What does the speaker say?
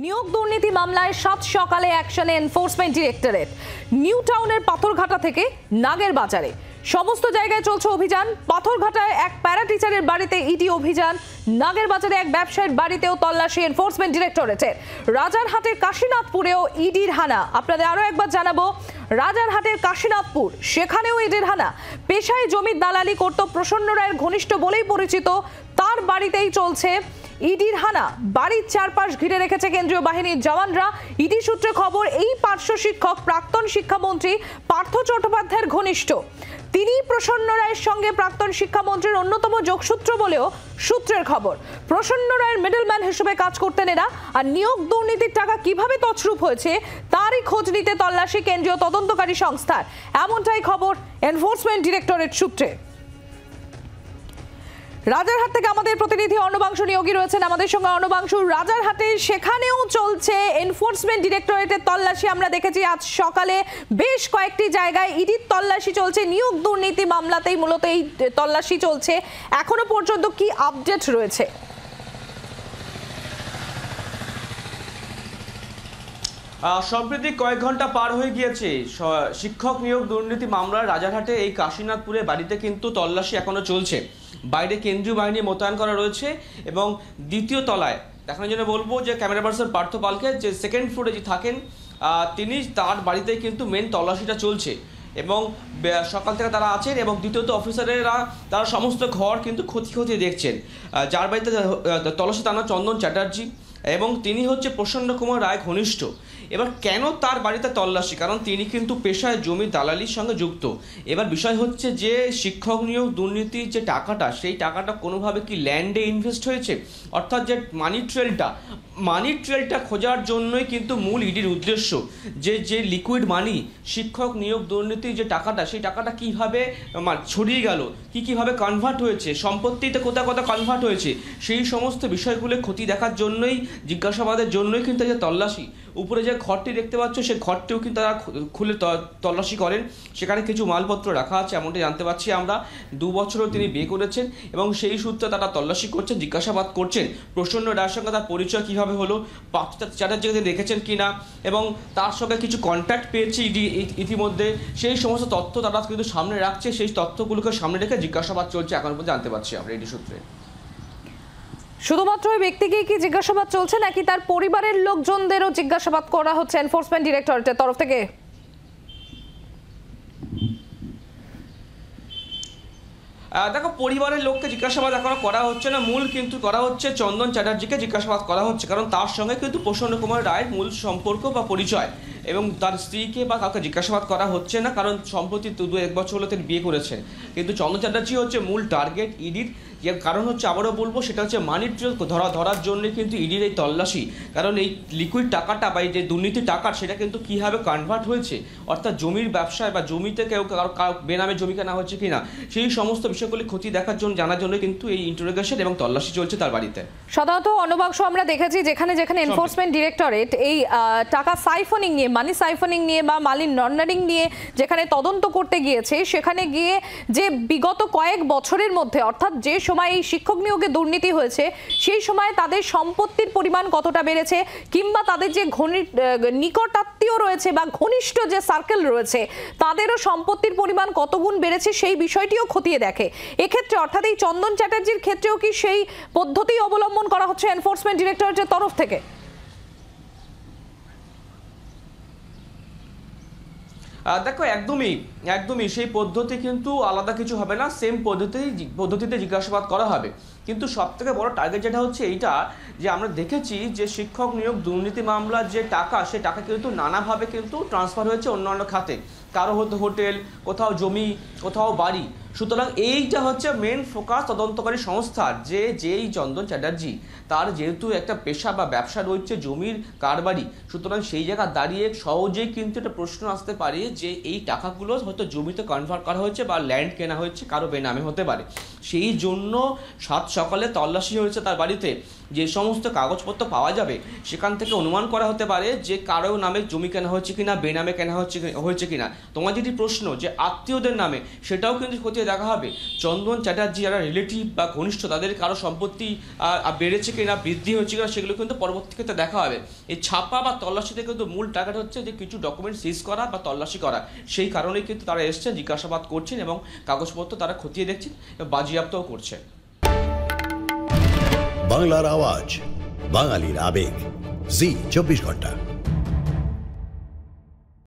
নিয়োগ দুর্নীতি মামলায় ৭ সকালে অ্যাকশনে এনফোর্সমেন্ট ডিরেক্টরেট। নিউ টাউনের পাথরঘাটা থেকে নাগের বাজারে সমস্ত জায়গায় চলছে অভিযান। পাথরঘাটায় এক প্যারা টিচারের বাড়িতে ইডি অভিযান, নাগের বাজারে এক ব্যবসায়ীর বাড়িতেও তল্লাশি এনফোর্সমেন্ট ডিরেক্টরেটের। রাজারহাটের কাশীনাথপুরেও ইডির হানা। আপনাদের আরো একবার জানাবো, রাজারহাটের কাশীনাথপুর, সেখানেও ইডির হানা। পেশায় জমির দালালি করত প্রসন্ন রায়ের ঘনিষ্ঠ বলেই পরিচিত, তার বাড়িতেই চলছে ইডির হানা। বাড়ির চারপাশ ঘিরে রেখেছে কেন্দ্রীয় বাহিনীর জওয়ানরা। ইডি সূত্রে খবর, এই পার্শ্ব শিক্ষক প্রাক্তন শিক্ষামন্ত্রী পার্থ চট্টোপাধ্যায়ের ঘনিষ্ঠ। তিনি প্রসন্ন রায়ের সঙ্গে প্রাক্তন শিক্ষামন্ত্রীর অন্যতম যোগসূত্র বলেও সূত্রের খবর। প্রসন্ন রায়ের মিডলম্যান হিসেবে কাজ করতেন এরা। আর নিয়োগ দুর্নীতির টাকা কিভাবে তছরূপ হয়েছে তারই খোঁজ নিতে তল্লাশি কেন্দ্রীয় তদন্তকারী সংস্থার, এমনটাই খবর এনফোর্সমেন্ট ডিরেক্টরেট সূত্রে। রাজারহাট থেকে আমাদের প্রতিনিধি অর্ণবাংশু নিয়োগী রয়েছেন আমাদের সঙ্গে। অর্ণবাংশু, রাজারহাটে সেখানেও চলছে এনফোর্সমেন্ট ডিরেক্টরেটের তল্লাশি। আমরা দেখেছি আজ সকালে বেশ কয়েকটি জায়গায় ইডির তল্লাশি চলছে। নিয়োগ দুর্নীতি মামলাতেই মূলত এই তল্লাশি চলছে। এখনো পর্যন্ত কি আপডেট রয়েছে? সম্প্রতি কয়েক ঘন্টা পার হয়ে গিয়েছে শিক্ষক নিয়োগ দুর্নীতি মামলার রাজারহাটে এই কাশীনাথপুরে বাড়িতে কিন্তু তল্লাশি এখনো চলছে। বাইরে কেন্দ্রীয় বাহিনী মোতায়েন করা রয়েছে এবং দ্বিতীয় তলায় দেখানোর জন্য বলবো যে ক্যামেরা পার্সন পার্থ পালকে, যে সেকেন্ড ফ্লোরে যে থাকেন তিনি, তার বাড়িতে কিন্তু মেন তল্লাশিটা চলছে এবং সকাল থেকে তারা আছেন। এবং দ্বিতীয়ত অফিসারেরা তারা সমস্ত ঘর কিন্তু খতিয়ে দেখছেন। যার বাড়িতে তল্লাশি তার নাম চন্দন চ্যাটার্জি এবং তিনি হচ্ছে প্রসন্ন কুমার রায় ঘনিষ্ঠ। এবার কেন তার বাড়িতে তল্লাশি? কারণ তিনি কিন্তু পেশায় জমি দালালির সঙ্গে যুক্ত। এবার বিষয় হচ্ছে যে শিক্ষক নিয়োগ দুর্নীতির যে টাকাটা, সেই টাকাটা কোনোভাবে কি ল্যান্ডে ইনভেস্ট হয়েছে, অর্থাৎ যে মানি ট্রেলটা খোঁজার জন্যই কিন্তু মূল ইডির উদ্দেশ্য। যে লিকুইড মানি, শিক্ষক নিয়োগ দুর্নীতির যে টাকাটা, সেই টাকাটা কীভাবে ছড়িয়ে গেল, কীভাবে কনভার্ট হয়েছে, সম্পত্তিতে কোথায় কনভার্ট হয়েছে, সেই সমস্ত বিষয়গুলো খতিয়ে দেখার জন্যই, জিজ্ঞাসাবাদের জন্যই কিন্তু যে তল্লাশি। উপরে যে ঘরটি দেখতে পাচ্ছ, সেই ঘরটিও কিন্তু তারা খুলে তল্লাশি করেন। সেখানে কিছু মালপত্র রাখা আছে এমনটা জানতে পারছি আমরা। 2 বছরও তিনি বিয়ে করেছেন এবং সেই সূত্রে তারা তল্লাশি করছেন, জিজ্ঞাসাবাদ করছেন প্রসন্ন রায়ের সঙ্গে তার পরিচয় কীভাবে হলো, পার্থ চ্যাটার্জিকে দেখেছেন কিনা এবং তার সঙ্গে কিছু কন্ট্যাক্ট পেয়েছে ইতিমধ্যে। সেই সমস্ত তথ্য তারা কিন্তু সামনে রাখছে। সেই তথ্যগুলোকে সামনে রেখে জিজ্ঞাসাবাদ চলছে এখন পর্যন্ত জানতে পারছি আমরা ইডি সূত্রে। শুধুমাত্র ওই ব্যক্তিকে কি জিজ্ঞাসাবাদ চলছে নাকি তার পরিবারের লোকজনদেরও জিজ্ঞাসাবাদ করা হচ্ছে এনফোর্সমেন্ট ডিরেক্টরেটের তরফ থেকে? দেখো, পরিবারের লোককে জিজ্ঞাসাবাদ এখনো করা হচ্ছে না। মূল কিন্তু করা হচ্ছে চন্দন চ্যাটার্জিকে জিজ্ঞাসাবাদ করা হচ্ছে, কারণ তার সঙ্গে কিন্তু প্রসন্ন কুমার রায়ের মূল সম্পর্ক বা পরিচয়। এবং তার স্ত্রীকে বা কাউকে জিজ্ঞাসাবাদ করা হচ্ছে না, কারণ সম্প্রতি 2-1 বছর হলো তিনি বিয়ে করেছেন। কিন্তু চন্দন চ্যাটার্জি হচ্ছে মূল টার্গেট ইডির। এর কারণ হচ্ছে, আবারও বলবো, সেটা হচ্ছে মানি ট্রেল ধরার জন্য কিন্তু ইডির এই তল্লাশি। কারণ এই লিকুইড টাকাটা বা এই যে দুর্নীতির টাকা, সেটা কিন্তু কীভাবে কনভার্ট হয়েছে, অর্থাৎ জমির ব্যবসায় বা জমিতে কেউ বেনামে জমি কেনা হচ্ছে কিনা, সেই সমস্ত বিষয়গুলি খতিয়ে দেখার জন্য, জানার জন্য কিন্তু এই ইন্টারোগেশন এবং তল্লাশি চলছে তার বাড়িতে। সাধারণত অর্ণবাংশু আমরা দেখেছি যেখানে এনফোর্সমেন্ট ডিরেক্টরেট এই টাকা সাইফনিং নিয়ে, মানি সাইফনিং নিয়ে বা মানি লন্ডারিং নিয়ে যেখানে তদন্ত করতে গিয়েছে, সেখানে গিয়ে যে বিগত কয়েক বছরের মধ্যে, অর্থাৎ যে সময় এই শিক্ষক নিয়োগে দুর্নীতি হয়েছে, সেই সময় তাদের সম্পত্তির পরিমাণ কতটা বেড়েছে, কিংবা তাদের যে নিকটাত্মীয় রয়েছে বা ঘনিষ্ঠ যে সার্কেল রয়েছে, তাদেরও সম্পত্তির পরিমাণ কত গুণ বেড়েছে, সেই বিষয়টিও খতিয়ে দেখে। এক্ষেত্রে অর্থাৎ এই চন্দন চ্যাটার্জির ক্ষেত্রেও কি সেই পদ্ধতি অবলম্বন করা হচ্ছে এনফোর্সমেন্ট ডিরেক্টরেটের তরফ থেকে? দেখো, একদমই সেই পদ্ধতি কিন্তু আলাদা কিছু হবে না, সেম পদ্ধতিতে জিজ্ঞাসাবাদ করা হবে। কিন্তু সবথেকে বড় টার্গেট যেটা হচ্ছে এইটা, যে আমরা দেখেছি যে শিক্ষক নিয়োগ দুর্নীতি মামলার যে টাকা, সে টাকা কিন্তু নানাভাবে কিন্তু ট্রান্সফার হয়েছে অন্যান্য খাতে। কারো হয়তো হোটেল, কোথাও জমি, কোথাও বাড়ি। সুতরাং এইটা হচ্ছে মেন ফোকাস তদন্তকারী সংস্থার, যেই চন্দন চ্যাটার্জি, তার যেহেতু একটা পেশা বা ব্যবসা রয়েছে জমির কারবারি। সুতরাং সেই জায়গা দাঁড়িয়ে সহজেই কিন্তু একটা প্রশ্ন আসতে পারে যে এই টাকাগুলো হয়তো জমিতে কনভার্ট করা হয়েছে বা ল্যান্ড কেনা হয়েছে, কারো বেনামে হতে পারে। সেই জন্য 7 সকালে তল্লাশি হয়েছে তার বাড়িতে। যে সমস্ত কাগজপত্র পাওয়া যাবে সেখান থেকে অনুমান করা হতে পারে যে কারো নামে জমি কেনা হচ্ছে কিনা, বেনামে কেনা হয়েছে কিনা। তোমার যেটি প্রশ্ন যে আত্মীয়দের নামে, সেটাও কিন্তু খতিয়ে দেখা হবে। চন্দন চ্যাটার্জি যারা রিলেটিভ বা ঘনিষ্ঠ, তাদের কারো সম্পত্তি বেড়েছে কিনা, বৃদ্ধি হয়েছে কিনা, সেগুলো কিন্তু পরবর্তী ক্ষেত্রে দেখা হবে। এই ছাপা বা তল্লাশিতে কিন্তু মূল টার্গেট হচ্ছে যে কিছু ডকুমেন্ট সিজ করা বা তল্লাশি করা। সেই কারণেই কিন্তু তারা এসছেন, জিজ্ঞাসাবাদ করছেন এবং কাগজপত্র তারা খতিয়ে দেখছেন এবং বাজেয়াপ্তও করছে। বাংলার আওয়াজ, বাঙালির আবেগ, জি 24 ঘন্টা।